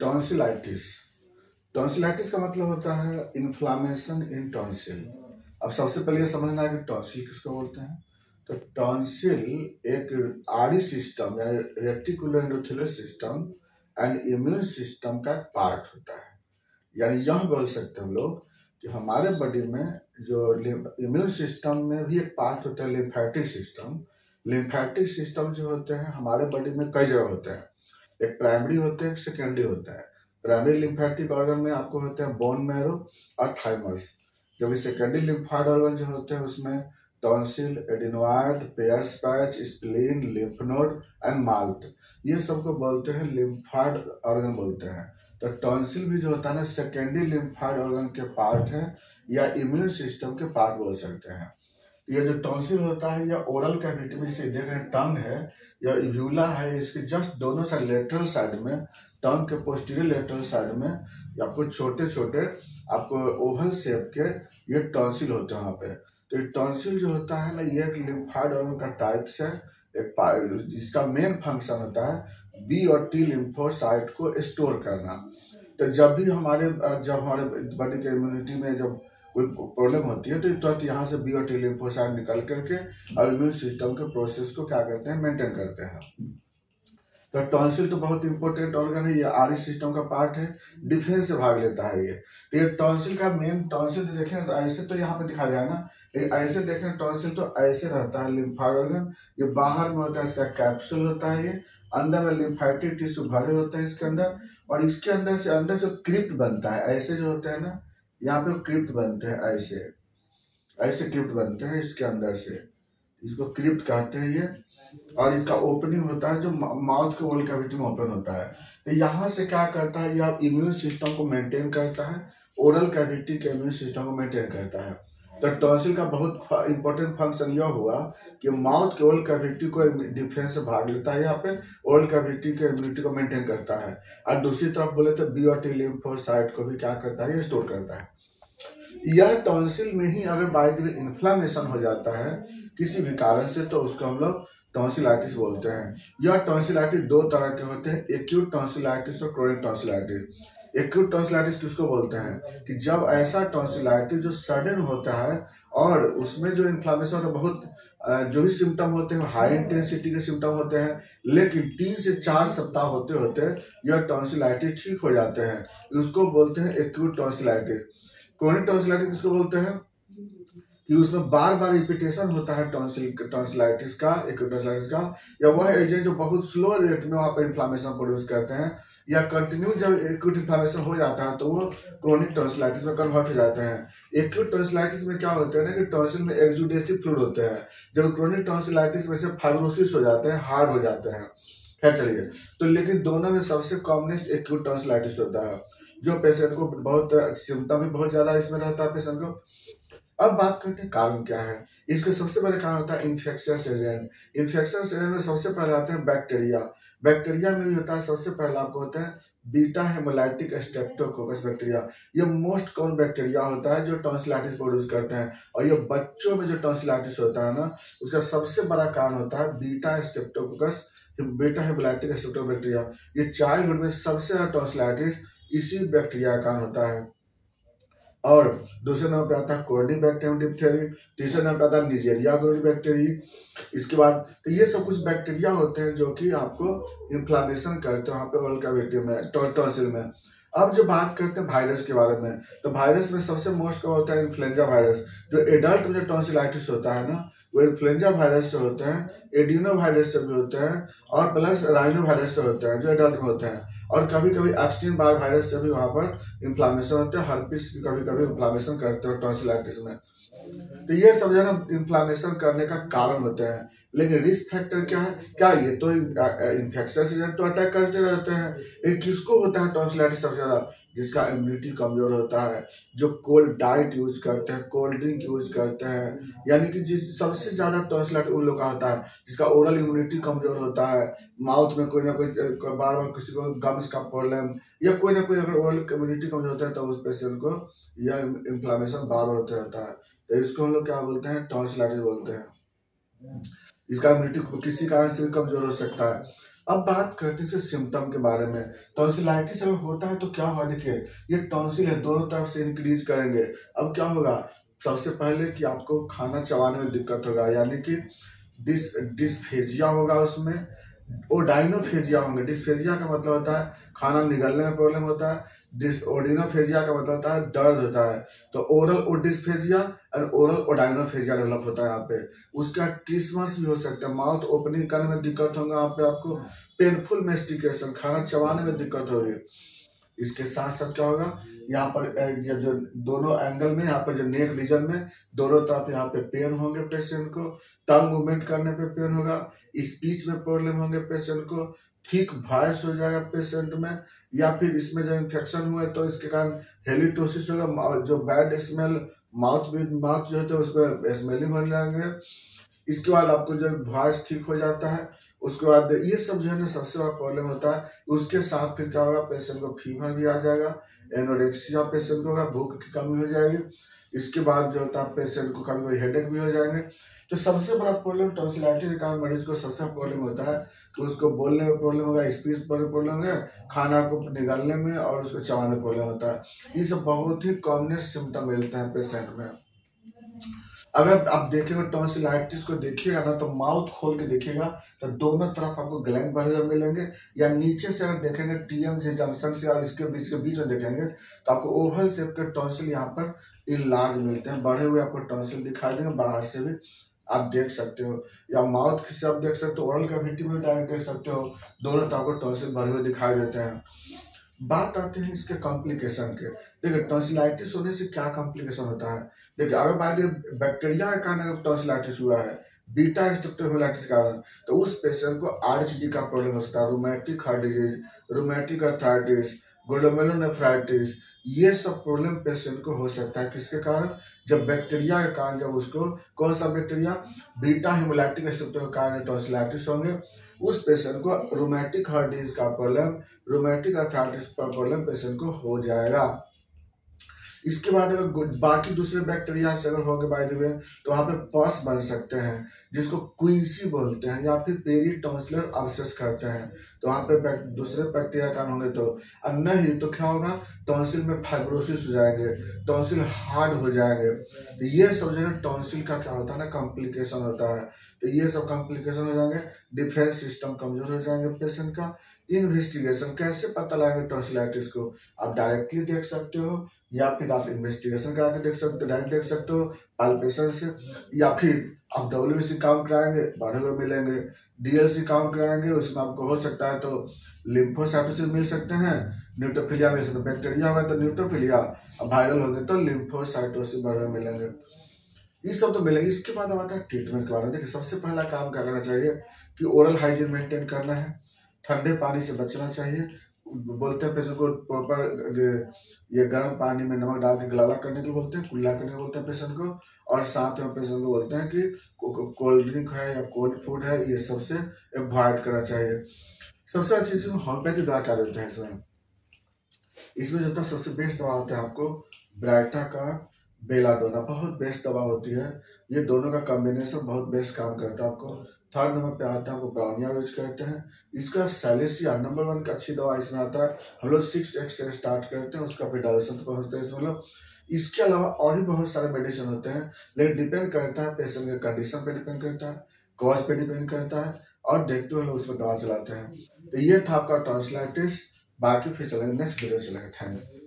Tonsillitis. Tonsillitis का मतलब होता है इन्फ्लामेशन इन टॉन्सिल। अब सबसे पहले ये समझना है कि टॉन्सिल किसको बोलते हैं। तो टॉन्सिल एक आरी सिस्टम या reticular endothelial system and immune system का एक पार्ट होता है। यानी यह बोल सकते हैं हम लोग कि हमारे बॉडी में जो इम्यून सिस्टम में भी एक पार्ट होता है लिम्फेटिक सिस्टम। लिम्फेटिक सिस्टम जो होते हैं हमारे बॉडी में कई जगह होते हैं, एक प्राइमरी होते हैं, एक सेकेंडरी होता है। प्राइमरी लिम्फेटिक ऑर्गन में आपको होते हैं बोन मैरो और थाइमस, जबकि सेकेंडरी लिम्फाइड ऑर्गन जो होते हैं उसमें tonsil, adenoid, pairs patch, spleen, lymph node and malt, ये सबको बोलते हैं लिम्फाइड ऑर्गन बोलते हैं। तो टॉन्सिल भी जो होता है ना सेकेंडरी लिम्फाइड ऑर्गन के पार्ट है या इम्यून सिस्टम के पार्ट बोल सकते हैं। ये जो टॉन्सिल होता है या ओरल कैविटी में जिसे देख रहे हैं टंग है या यूला है, इसके जस्ट दोनों साइड लेटरल साइड में, टंग के पोस्टीरियर लेटरल साइड में आपको छोटे छोटे आपको ओवल शेप के ये टॉन्सिल होते हैं वहाँ पे। तो ये टॉन्सिल जो होता है ना ये एक लिम्फाइड ऑर्गन का टाइप्स है, एक जिसका मेन फंक्शन होता है बी और टी लिम्फोसाइट को स्टोर करना। तो जब हमारे बॉडी के इम्यूनिटी में जब कोई प्रॉब्लम होती है तो तुरंत यहाँ से बी और टी लिम्फोसाइट निकल करके और इम्यून सिस्टम के प्रोसेस को क्या करते हैं, मेंटेन करते हैं। तो टॉन्सिल तो बहुत इंपॉर्टेंट ऑर्गन है, ये आरी सिस्टम का पार्ट है, डिफेंस से भाग लेता है ये। तो ये टॉन्सिल का मेन, टॉन्सिल देखें तो ऐसे तो यहाँ पे दिखाया जाए ना, ऐसे देखें टॉन्सिल तो ऐसे रहता है लिम्फाइड ऑर्गन, ये बाहर में होता है, इसका कैप्सूल होता है, ये अंदर में लिम्फेटिक टिश्यू भरे होते हैं इसके अंदर, और इसके अंदर जो क्रिप्ट बनता है, ऐसे जो होते हैं ना यहाँ पे क्रिप्ट बनते हैं, ऐसे क्रिप्ट बनते हैं इसके अंदर से, इसको क्रिप्ट कहते हैं ये। और इसका ओपनिंग होता है जो माउथ के ओरल कैविटी में ओपन होता है। तो यहाँ से क्या करता है, यह इम्यून सिस्टम को मेंटेन करता है, ओरल कैविटी के इम्यून सिस्टम को मेंटेन करता है। तो टॉन्सिल का बहुत इंपॉर्टेंट फंक्शन यह हुआ कि माउथ के ओरल कैविटी को डिफेंस से भाग लेता है, यहाँ पे ओरल कैविटी के इम्यूनिटी को मेंटेन करता है, और दूसरी तरफ बोले तो बी और टी लिम्फोसाइट को भी क्या करता है, ये स्टोर करता है। यह टॉन्सिल में ही अगर बाय द वे इन्फ्लामेशन हो जाता है किसी भी कारण से तो उसको हम लोग टॉन्सिलाइटिस बोलते हैं। यह टॉन्सिलाइटिस दो तरह के होते हैं, एक्यूट टॉन्सिलाइटिस और क्रोनिक टॉन्सिलाइटिस। एक्यूट टॉन्सिलाइटिस किसको बोलते हैं कि जब ऐसा टॉन्सिलाइटिस जो सडन होता है और उसमें जो इन्फ्लामेशन होता है, बहुत जो भी सिम्टम होते हैं हाई इंटेंसिटी के सिम्टम होते हैं, लेकिन 3 से 4 सप्ताह होते होते यह टॉन्सिलाइटिस ठीक हो जाते हैं, उसको बोलते हैं एक्यूट टॉन्सिलाइटिस। क्रोनिक टॉन्सिलाइटिस किसको बोलते हैं कि उसमें बार बार रिपीटेशन होता है टॉन्सिलाइटिस का, एक्यूट टॉन्सिलाइटिस का, या वह एजेंट जो बहुत स्लो रेट में वहाँ पर इन्फ्लामेशन प्रोड्यूस करते हैं, या कंटिन्यू जब एक्यूट इन्फ्लामेशन हो जाता है तो वो क्रोनिक टॉन्सिलाइटिस में कन्वर्ट हो जाते हैं। एक्यूट टॉन्सिलाइटिस में क्या होता है ना कि टॉन्सिल में एक्सुडेटिव फ्लूइड होते हैं, जब क्रोनिक टॉन्सिलाइटिस में से फाइब्रोसिस हो जाते हैं, हार्ड हो जाते हैं। खैर चलिए, तो लेकिन दोनों में सबसे कॉमनेस्ट एक्यूट टॉन्सिलाइटिस होता है, जो पेशेंट को बहुत सिम्टम भी बहुत ज्यादा इसमें रहता है पेशेंट को। अब बात करते हैं कारण क्या है। इसके सबसे बड़े कारण होता है इन्फेक्शियस एजेंट। इन्फेक्शियस एजेंट में सबसे पहले आते हैं बैक्टीरिया। बैक्टीरिया में भी होता है, सबसे पहले आपको होता है बीटा हेमोलाइटिक स्ट्रेप्टोकोकस बैक्टीरिया। ये मोस्ट कॉमन बैक्टीरिया होता है जो टॉन्सिलाइटिस प्रोड्यूस करते हैं, और ये बच्चों में जो टॉन्सिलाइटिस होता है ना उसका सबसे बड़ा कारण होता है beta Streptococcus, beta haemolytic streptococcus bacteria. ये चाइल्डहुड में सबसे ज्यादा टॉन्सिलाइटिस इसी बैक्टीरिया का होता है। और दूसरे नंबर पे आता है कोर्निबैक्टीरियम डिप्थेरी, तीसरे नंबर पे आता है निजेरिया गोरी बैक्टीरी। इसके बाद तो ये सब कुछ बैक्टीरिया होते हैं जो कि आपको इन्फ्लामेशन करते हैं वहाँ पे ओरल कैविटी में, टॉन्सिल में। अब जो बात करते हैं वायरस के बारे में, तो वायरस में सबसे मोस्ट कॉमन होता है इन्फ्लुएंजा वायरस। जो एडल्ट में जो टॉन्सिलाइटिस होता है ना वो इन्फ्लुएंजा वायरस से होते हैं, एडिनो वायरस से भी होते हैं, और प्लस राइनो वायरस से होते हैं जो एडल्ट में होते हैं, और कभी कभी एब्स्टीन बार वायरस से भी वहां पर इन्फ्लामेशन होते हैं। हर्पिस कभी कभी इन्फ्लामेशन करते हैं टॉन्सिलाइटिस में। तो ये सब जो है ना इन्फ्लामेशन करने का कारण होते हैं। लेकिन रिस्क फैक्टर क्या है, क्या ये तो इन्फेक्शियस एजेंट तो अटैक करते रहते हैं। ये किसको होता है टॉन्सिलाइटिस सबसे ज्यादा, जिसका इम्यूनिटी कमजोर होता है, जो कोल्ड डाइट यूज करते हैं, कोल्ड ड्रिंक यूज करते हैं, यानी कि जिस सबसे ज्यादा टॉन्सिलाइटिस उन लोग का होता है जिसका ओरल इम्यूनिटी कमजोर होता है, माउथ में कोई ना कोई बार बार किसी को गम्स का प्रॉब्लम या कोई ना कोई अगर ओरल इम्यूनिटी कमजोर होता है तो उस पेशेंट को यह इन्फ्लामेशन बार बार होता रहता है। तो इसको हम लोग क्या बोलते हैं, टॉन्सिलाइटिस बोलते हैं। इसका इम्यूनिटी किसी कारण से भी कमजोर हो सकता है। अब बात करते हैं इसके सिम्टम के बारे में। टॉन्सिलाइटिस अगर होता है तो क्या होगा, देखिए ये टॉन्सिल है दोनों तरफ से इंक्रीज करेंगे। अब क्या होगा, सबसे पहले कि आपको खाना चबाने में दिक्कत होगा, यानी कि डिस्फेजिया होगा, उसमें ओडाइनोफेजिया होंगे। डिस्फेजिया का मतलब होता है खाना निगलने में प्रॉब्लम होता है, ओडिनोफेजिया का मतलब होता है दर्द होता है। तो ओरल ओडिस्फेजिया और ओरल ओडाइनोफेजिया डेवलप होता है यहाँ पे। उसका ट्रिस्मस भी हो सकता है, माउथ ओपनिंग करने में दिक्कत होगा यहाँ पे आपको, पेनफुल मेस्टिकेशन, खाना चबाने में दिक्कत होगी। इसके साथ साथ क्या होगा, यहाँ पर ये जो दोनों एंगल में, यहाँ पर जो नेक रीजन में दोनों तरफ यहाँ पे पेन होंगे पेशेंट को, टंग मूवमेंट करने पे पेन होगा, स्पीच में प्रॉब्लम होंगे पेशेंट को, थिक वॉइस हो जाएगा पेशेंट में, या फिर इसमें जब इन्फेक्शन हुआ तो इसके कारण हेलिटोसिस होगा, जो बैड स्मेल माउथ जो होता है उसमें स्मेलिंग होने लगेंगे। इसके बाद आपको जब वॉइस ठीक हो जाता है, उसके बाद ये सब जो है ना सबसे बड़ा प्रॉब्लम होता है। उसके साथ फिर क्या होगा, पेशेंट को फीवर भी आ जाएगा, एनोरेक्सिया पेशेंट को होगा, भूख की कमी हो जाएगी। इसके बाद जो होता है पेशेंट को कभी कभी हेडेक भी हो जाएंगे। तो सबसे बड़ा प्रॉब्लम टॉन्सिलाइटिस के कारण मरीज को सबसे बड़ा प्रॉब्लम होता है कि उसको बोलने में प्रॉब्लम होगा, स्पीच पर प्रॉब्लम होगा, खाना को निगलने में और उसको चबाने में प्रॉब्लम होता है। ये सब बहुत ही कॉमनेस्ट सिम्टम मिलते हैं पेशेंट में। अगर आप देखेंगे टॉन्सिलाइटिस को देखिएगा ना, तो माउथ खोल के देखिएगा तो दोनों तरफ आपको ग्लैंड बने हुए मिलेंगे, या नीचे से अगर देखेंगे टीएम से जंक्शन से और इसके बीच में देखेंगे तो आपको ओवल शेप के टॉन्सिल यहाँ पर इनलार्ज मिलते हैं, बढ़े हुए आपको टॉन्सिल दिखाई देंगे। बाहर से भी आप देख सकते हो, या माउथ से आप देख सकते हो, ओरल कैविटी में डायरेक्ट देख सकते हो, दोनों तरफ आपको टॉन्सिल बढ़े हुए दिखाई देते हैं। बात आते हैं इसके कॉम्प्लिकेशन के। देखिए टॉन्सिलाइटिस होने से क्या कॉम्प्लिकेशन होता है, देखिए अगर बात बैक्टीरिया के कारण अगर टॉन्सिलाइटिस हुआ है, बीटा स्ट्रेप्टोकोलाइटिस के कारण, तो उस पेशेंट को आरएचडी का प्रॉब्लम हो सकता है, rheumatic heart disease, rheumatic arthritis, glomerulonephritis, ये सब प्रॉब्लम पेशेंट को हो सकता है। किसके कारण, जब बैक्टीरिया के कारण, जब उसको कौन सा बैक्टीरिया, बीटा हेमोलाइटिक स्ट्रेप्टो के कारण टॉन्सिलाइटिस होंगे। उस पेशेंट को रूमेटिक हार्ट डिजीज का प्रॉब्लम, रूमेटिक आर्थराइटिस का प्रॉब्लम पेशेंट को हो जाएगा। इसके बाद अगर बाकी दूसरे बैक्टीरिया से अगर होंगे बाय द वे, तो वहाँ पे पस बन सकते हैं जिसको क्विंसी बोलते हैं, या फिर पेरीटॉन्सिलर अब्सेस कहते हैं। तो वहाँ पे दूसरे बैक्टीरिया कारण होंगे तो, और नहीं तो क्या होगा, टॉन्सिल में फाइब्रोसिस हो जाएंगे, टॉन्सिल हार्ड हो जाएंगे। तो ये सब जो है टॉन्सिल का क्या होता है ना, कॉम्प्लिकेशन होता है। तो ये सब कॉम्प्लिकेशन हो जाएंगे, डिफेंस सिस्टम कमजोर हो जाएंगे पेशेंट का। इन्वेस्टिगेशन कैसे पता लगाएंगे टॉन्सिलाइटिस को, आप डायरेक्टली देख सकते हो, या फिर आप इन्वेस्टिगेशन करा के देख सकते हो, डायरेक्ट देख सकते हो पाल्पेशन से, या फिर आप डब्ल्यूबीसी काउंट कराएंगे, बढ़े हुए मिलेंगे, डीएलसी काउंट कराएंगे, उसमें आपको हो सकता है तो लिम्फोसाइटोसिस मिल सकते हैं, न्यूट्रोफिलिया में से तो बैक्टीरिया होगा तो न्यूट्रोफिलिया, वायरल होंगे तो लिम्फोसाइटोसिस बढ़े हुए मिलेंगे। ये सब तो मिलेंगे। इसके बाद अब आता है ट्रीटमेंट के बारे में। देखिए सबसे पहला काम क्या करना चाहिए कि ओरल हाइजीन मेंटेन करना है, ठंडे पानी से बचना चाहिए। बोलते हैं पेशेंट को प्रॉपर ये गर्म पानी में नमक डाल के गलाला करने के लिए बोलते हैं, कुल्ला करने के बोलते हैं पेशेंट को, और साथ में पेशेंट को बोलते हैं कि कोल्ड ड्रिंक है या कोल्ड फूड है, ये सबसे अवॉइड करना चाहिए। सबसे अच्छी चीज होम्योपैथी दवा क्या देते हैं इसमें जो था सबसे बेस्ट दवा होता है आपको ब्राइटा का बेलाडोना, बहुत बेस्ट दवा होती है। ये दोनों का कॉम्बिनेशन बहुत बेस्ट काम करता है। आपको थर्ड नंबर पे आता है, आपको ब्राउनिया यूज करते हैं। इसका सैलिसिया नंबर 1 का अच्छी दवा इसमें आता है। हम लोग 6x से स्टार्ट करते हैं, उसका फिर डायल्यूशन तक पहुंचते हैं इसमें लोग। इसके अलावा और भी बहुत सारे मेडिसिन होते हैं, लेकिन डिपेंड करता है पेशेंट के कंडीशन पे डिपेंड करता है, कॉज पे डिपेंड करता है, और देखते हुए लोग उसमें दवा चलाते हैं। तो ये था आपका टॉन्सिलाइटिस। बाकी फिर चलेंगे नेक्स्ट वीडियो चलेंगे। Thank you.